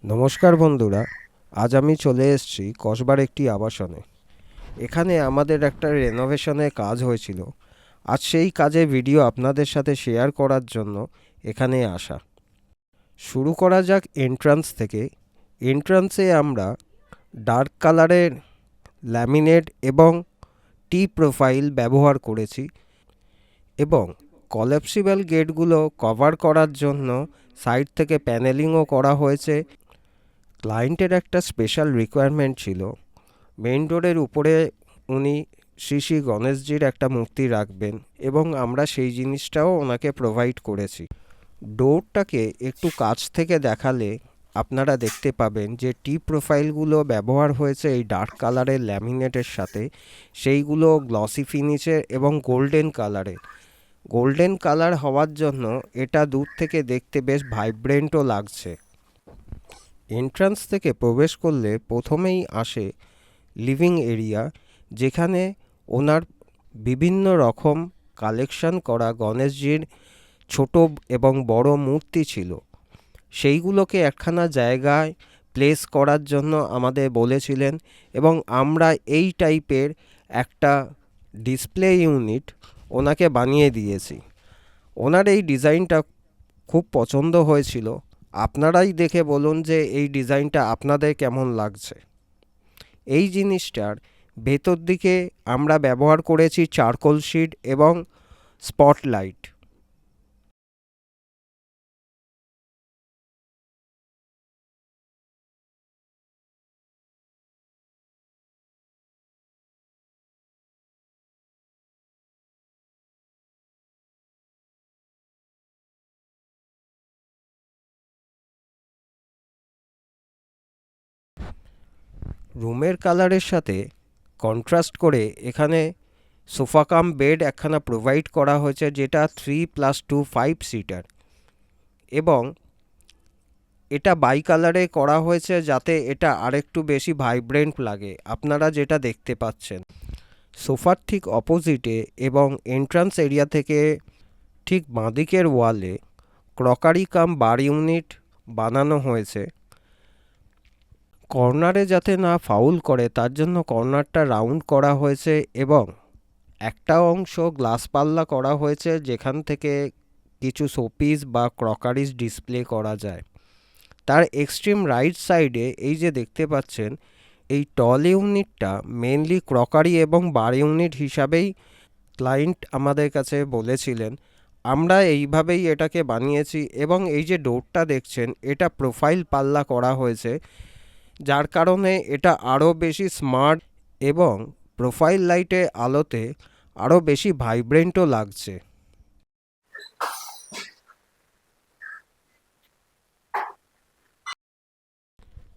নমস্কার বন্ধুরা, আজ আমি চলে এসেছি কসবার একটি আবাসনে। এখানে আমাদের একটা রেনোভেশনের কাজ হয়েছিল। আজ সেই কাজের ভিডিও আপনাদের সাথে শেয়ার করার জন্য এখানে আসা। শুরু করা যাক এন্ট্রান্স থেকে। এন্ট্রান্সে আমরা ডার্ক কালারের ল্যামিনেট এবং টি প্রোফাইল ব্যবহার করেছি এবং কলাপসিবল গেটগুলো কভার করার জন্য সাইড থেকে প্যানেলিংও করা হয়েছে। ক্লায়েন্টের একটা স্পেশাল রিকোয়ারমেন্ট ছিল, মেইন ডোরের উপরে উনি শ্রী শ্রী গণেশজির একটা মূর্তি রাখবেন এবং আমরা সেই জিনিসটাও ওনাকে প্রোভাইড করেছি। ডোরটাকে একটু কাছ থেকে দেখালে আপনারা দেখতে পাবেন যে টি প্রোফাইলগুলো ব্যবহার হয়েছে এই ডার্ক কালারের ল্যামিনেটের সাথে। সেইগুলো গ্লসি ফিনিশের এবং গোল্ডেন কালারের। গোল্ডেন কালার হওয়ার জন্য এটা দূর থেকে দেখতে বেশ ভাইব্রেন্টও লাগছে। এন্ট্রান্স থেকে প্রবেশ করলে প্রথমেই আসে লিভিং এরিয়া, যেখানে ওনার বিভিন্ন রকম কালেকশন করা গণেশজির ছোট এবং বড় মূর্তি ছিল। সেইগুলোকে একখানা জায়গায় প্লেস করার জন্য আমাদের বলেছিলেন এবং আমরা এই টাইপের একটা ডিসপ্লে ইউনিট ওনাকে বানিয়ে দিয়েছি। ওনার এই ডিজাইনটা খুব পছন্দ হয়েছিল। আপনারাই দেখে বলুন যে এই ডিজাইনটা আপনাদের কেমন লাগছে। এই জিনিসটার ভেতর দিকে আমরা ব্যবহার করেছি চারকোল শিট এবং স্পটলাইট। রুমের কালারের সাথে কন্ট্রাস্ট করে এখানে সোফা কাম বেড একখানা প্রোভাইড করা হয়েছে, যেটা 3+2 5 সিটার এবং এটা বাই কালারে করা হয়েছে যাতে এটা আরেকটু বেশি ভাইব্রেন্ট লাগে। আপনারা যেটা দেখতে পাচ্ছেন সোফার ঠিক অপোজিটে এবং এন্ট্রান্স এরিয়া থেকে ঠিক বাঁদিকের ওয়ালে ক্রকারি কাম বার ইউনিট বানানো হয়েছে। কর্নারে যাতে না ফাউল করে তার জন্য কর্নারটা রাউন্ড করা হয়েছে এবং একটা অংশ গ্লাস পাল্লা করা হয়েছে, যেখান থেকে কিছু শোপিস বা ক্রকারিজ ডিসপ্লে করা যায়। তার এক্সট্রিম রাইট সাইডে এই যে দেখতে পাচ্ছেন, এই টল ইউনিটটা মেনলি ক্রকারি এবং বার ইউনিট হিসাবেই ক্লায়েন্ট আমাদের কাছে বলেছিলেন। আমরা এইভাবেই এটাকে বানিয়েছি এবং এই যে ডোরটা দেখছেন এটা প্রোফাইল পাল্লা করা হয়েছে, যার কারণে এটা আরও বেশি স্মার্ট এবং প্রোফাইল লাইটে আলোতে আরও বেশি ভাইব্রেন্টও লাগছে।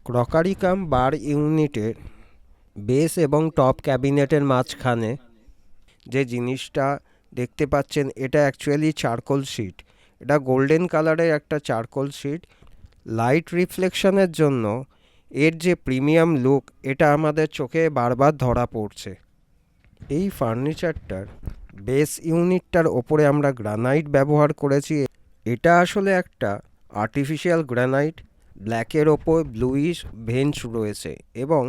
ক্রকারি কাম বার ইউনিটের বেস এবং টপ ক্যাবিনেটের মাঝখানে যে জিনিসটা দেখতে পাচ্ছেন এটা অ্যাকচুয়ালি চারকোল শিট। এটা গোল্ডেন কালারের একটা চারকোল শিট। লাইট রিফ্লেকশনের জন্য এর যে প্রিমিয়াম লুক এটা আমাদের চোখে বারবার ধরা পড়ছে। এই ফার্নিচারটার বেস ইউনিটটার ওপরে আমরা গ্রানাইট ব্যবহার করেছি। এটা আসলে একটা আর্টিফিশিয়াল গ্রানাইট, ব্ল্যাকের ওপর ব্লুইশ ভেঞ্চ রয়েছে এবং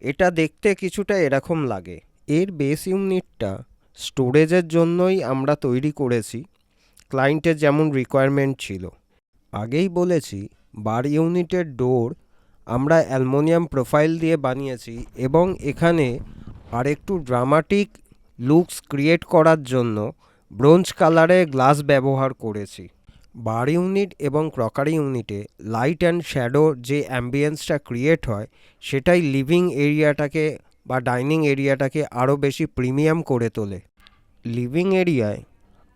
এটা দেখতে কিছুটা এরকম লাগে। এর বেস ইউনিটটা স্টোরেজের জন্যই আমরা তৈরি করেছি, ক্লায়েন্টের যেমন রিকোয়ারমেন্ট ছিল। আগেই বলেছি বার ইউনিটের ডোর আমরা অ্যালুমিনিয়াম প্রোফাইল দিয়ে বানিয়েছি এবং এখানে আরেকটু ড্রামাটিক লুকস ক্রিয়েট করার জন্য ব্রোঞ্জ কালারের গ্লাস ব্যবহার করেছি। বার ইউনিট এবং ক্রকারি ইউনিটে লাইট অ্যান্ড শ্যাডো যে অ্যাম্বিয়েন্সটা ক্রিয়েট হয় সেটাই লিভিং এরিয়াটাকে বা ডাইনিং এরিয়াটাকে আরও বেশি প্রিমিয়াম করে তোলে। লিভিং এরিয়ায়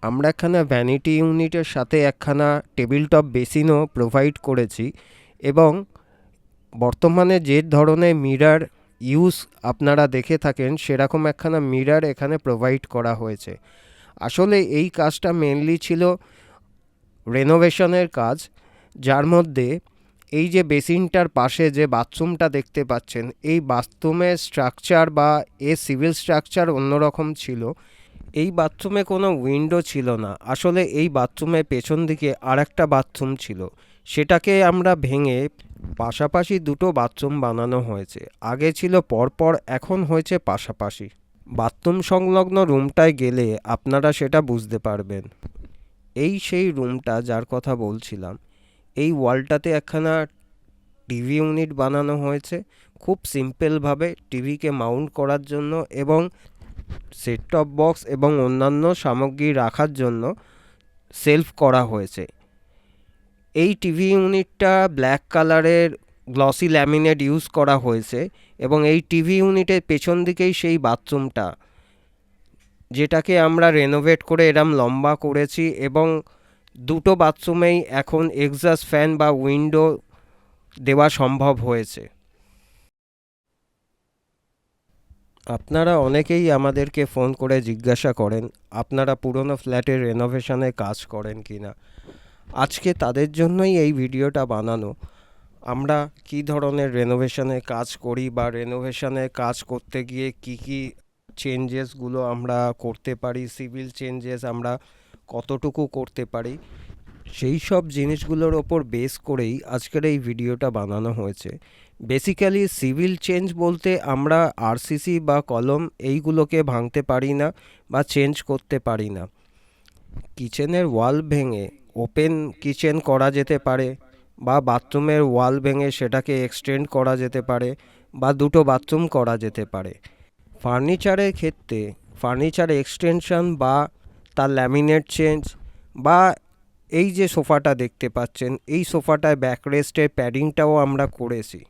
আমরা একখানা ভ্যানিটি ইউনিটের সাথে একখানা টেবিল টপ বেসিনও প্রোভাইড করেছি এবং বর্তমানে যে ধরনের মিরার ইউজ আপনারা দেখে থাকেন সেরকম একখানা মিরার এখানে প্রোভাইড করা হয়েছে। আসলে এই কাজটা মেনলি ছিল রেনোভেশনের কাজ, যার মধ্যে এই যে বেসিনটার পাশে যে বাথরুমটা দেখতে পাচ্ছেন এই বাথরুমের স্ট্রাকচার বা এর সিভিল স্ট্রাকচার অন্যরকম ছিল। এই বাথরুমে কোনো উইন্ডো ছিল না। আসলে এই বাথরুমের পেছন দিকে আরেকটা বাথরুম ছিল, সেটাকে আমরা ভেঙে পাশাপাশি দুটো বাথরুম বানানো হয়েছে। আগে ছিল পরপর, এখন হয়েছে পাশাপাশি। বাথরুম সংলগ্ন রুমটায় গেলে আপনারা সেটা বুঝতে পারবেন। এই সেই রুমটা যার কথা বলছিলাম। এই ওয়ালটাতে একখানা টিভি ইউনিট বানানো হয়েছে খুব সিম্পলভাবে টিভিকে মাউন্ট করার জন্য এবং সেট টপ বক্স এবং অন্যান্য সামগ্রী রাখার জন্য সেলফ করা হয়েছে। এই টিভি ইউনিটটা ব্ল্যাক কালারের গ্লসি ল্যামিনেট ইউজ করা হয়েছে এবং এই টিভি ইউনিটের পেছন দিকেই সেই বাথরুমটা, যেটাকে আমরা রেনোভেট করে এরম লম্বা করেছি এবং দুটো বাথরুমেই এখন এক্সস্ট ফ্যান বা উইন্ডো দেওয়া সম্ভব হয়েছে। আপনারা অনেকেই আমাদেরকে ফোন করে জিজ্ঞাসা করেন আপনারা পুরনো ফ্ল্যাটের রেনোভেশনে কাজ করেন কি না। আজকে তাদের জন্যই এই ভিডিওটা বানানো। আমরা কি ধরনের রেনোভেশনে কাজ করি বা রেনোভেশনে কাজ করতে গিয়ে কি কি চেঞ্জেসগুলো আমরা করতে পারি, সিভিল চেঞ্জেস আমরা কতটুকু করতে পারি, সেই সব জিনিসগুলোর ওপর বেস করেই আজকের এই ভিডিওটা বানানো হয়েছে। বেসিক্যালি সিভিল চেঞ্জ বলতে আমরা আরসিসি বা কলম এইগুলোকে ভাঙতে পারি না বা চেঞ্জ করতে পারি না। কিচেনের ওয়াল ভেঙে ওপেন কিচেন করা যেতে পারে বা বাথরুমের ওয়াল ভেঙে সেটাকে এক্সটেন্ড করা যেতে পারে বা দুটো বাথরুম করা যেতে পারে। ফার্নিচারের ক্ষেত্রে ফার্নিচার এক্সটেনশন বা তার ল্যামিনেট চেঞ্জ বা এই যে সোফাটা দেখতে পাচ্ছেন, এই সোফাটায় ব্যাকরেস্টের প্যাডিংটাও আমরা করেছি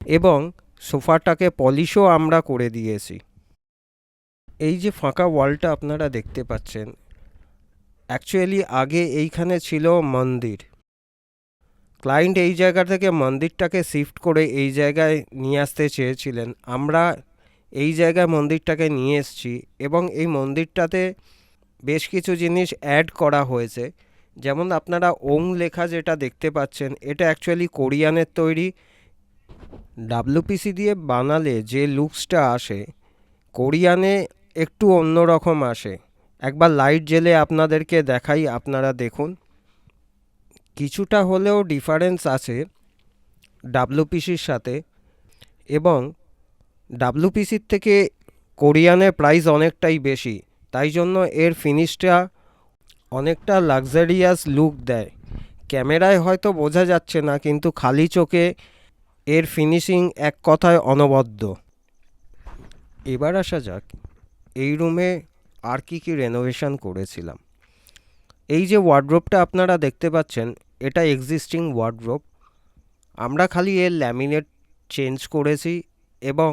এবং সোফাটাকে পলিশও আমরা করে দিয়েছি। এই যে ফাঁকা ওয়ালটা আপনারা দেখতে পাচ্ছেন, অ্যাকচুয়ালি আগে এইখানে ছিল মন্দির। ক্লায়েন্ট এই জায়গা থেকে মন্দিরটাকে শিফট করে এই জায়গায় নিয়ে আসতে চেয়েছিলেন। আমরা এই জায়গায় মন্দিরটাকে নিয়ে এসেছি এবং এই মন্দিরটাতে বেশ কিছু জিনিস অ্যাড করা হয়েছে। যেমন আপনারা ওং লেখা যেটা দেখতে পাচ্ছেন, এটা অ্যাকচুয়ালি কোরিয়ানের তৈরি। ডাব্লিউপিসি দিয়ে বানালে যে লুকসটা আসে, কোরিয়ানে একটু অন্যরকম আসে। একবার লাইট জ্বেলে আপনাদেরকে দেখাই, আপনারা দেখুন। কিছুটা হলেও ডিফারেন্স আছে ডাব্লিউপিসির সাথে এবং ডাব্লিউপিসির থেকে কোরিয়ানের প্রাইস অনেকটাই বেশি, তাই জন্য এর ফিনিশটা অনেকটা লাক্সারিয়াস লুক দেয়। ক্যামেরায় হয়তো বোঝা যাচ্ছে না, কিন্তু খালি চোখে এর ফিনিশিং এক কথায় অনবদ্য। এবার আসা যাক এই রুমে আর কি কি রেনোভেশন করেছিলাম। এই যে ওয়ার্ডরোবটা আপনারা দেখতে পাচ্ছেন, এটা এক্সিস্টিং ওয়ার্ডরোব। আমরা খালি এর ল্যামিনেট চেঞ্জ করেছি এবং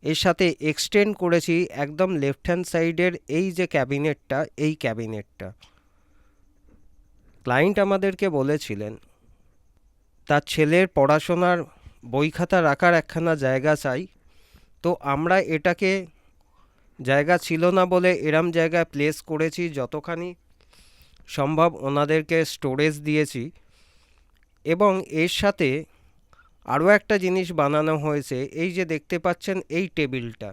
এর সাথে এক্সটেন্ড করেছি একদম লেফট হ্যান্ড সাইডের এই যে ক্যাবিনেটটা, এই ক্যাবিনেটটা। ক্লায়েন্ট আমাদেরকে বলেছিলেন তার ছেলের পড়াশোনার বই খাতা রাখার একখানা জায়গা চাই, তো আমরা এটাকে জায়গা ছিল না বলে এরম জায়গায় প্লেস করেছি, যতখানি সম্ভব ওনাদেরকে স্টোরেজ দিয়েছি। এবং এর সাথে আরও একটা জিনিস বানানো হয়েছে, এই যে দেখতে পাচ্ছেন এই টেবিলটা,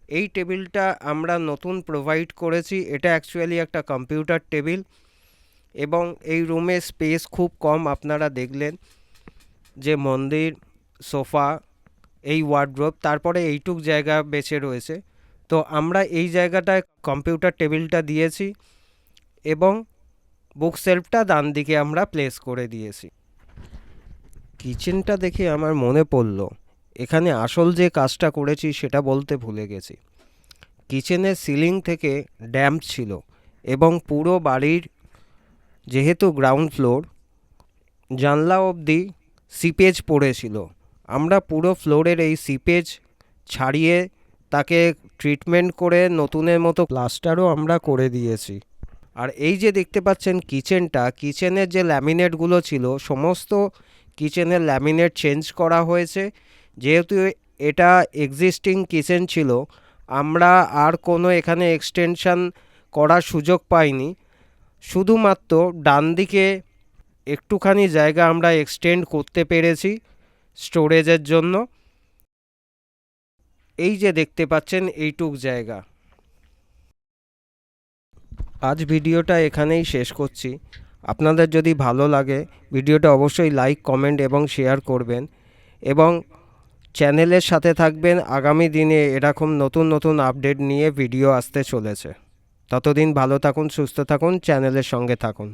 এই টেবিলটা আমরা নতুন প্রোভাইড করেছি। এটা অ্যাকচুয়ালি একটা কম্পিউটার টেবিল এবং এই রুমে স্পেস খুব কম। আপনারা দেখলেন যে মন্দির, সোফা, এই ওয়ার্ডরোব, তারপরে এইটুক জায়গা বেঁচে রয়েছে। তো আমরা এই জায়গাটায় কম্পিউটার টেবিলটা দিয়েছি এবং বুক সেলফটা ডান দিকে আমরা প্লেস করে দিয়েছি। কিচেনটা দেখে আমার মনে পড়ল এখানে আসল যে কাজটা করেছি সেটা বলতে ভুলে গেছি। কিচেনের সিলিং থেকে ড্যাম্প ছিল এবং পুরো বাড়ির, যেহেতু গ্রাউন্ড ফ্লোর, জানলা অবধি সিপেজ পড়েছিল। আমরা পুরো ফ্লোরের এই সিপেজ ছাড়িয়ে তাকে ট্রিটমেন্ট করে নতুনের মতো প্লাস্টারও আমরা করে দিয়েছি। আর এই যে দেখতে পাচ্ছেন কিচেনটা, কিচেনের যে ল্যামিনেটগুলো ছিল সমস্ত কিচেনের ল্যামিনেট চেঞ্জ করা হয়েছে। যেহেতু এটা এক্সিস্টিং কিচেন ছিল, আমরা আর কোনো এখানে এক্সটেনশন করার সুযোগ পাইনি। শুধুমাত্র ডান দিকে একটুখানি জায়গা আমরা এক্সটেন্ড করতে পেরেছি স্টোরেজের জন্য। এই যে দেখতে পাচ্ছেন এইটুক জায়গা। আজ ভিডিওটা এখানেই শেষ করছি। আপনাদের যদি ভালো লাগে ভিডিওটা অবশ্যই লাইক, কমেন্ট এবং শেয়ার করবেন এবং চ্যানেলের সাথে থাকবেন। আগামী দিনে এরকম নতুন নতুন আপডেট নিয়ে ভিডিও আসতে চলেছে। ততদিন ভালো থাকুন, সুস্থ থাকুন, চ্যানেলের সঙ্গে থাকুন।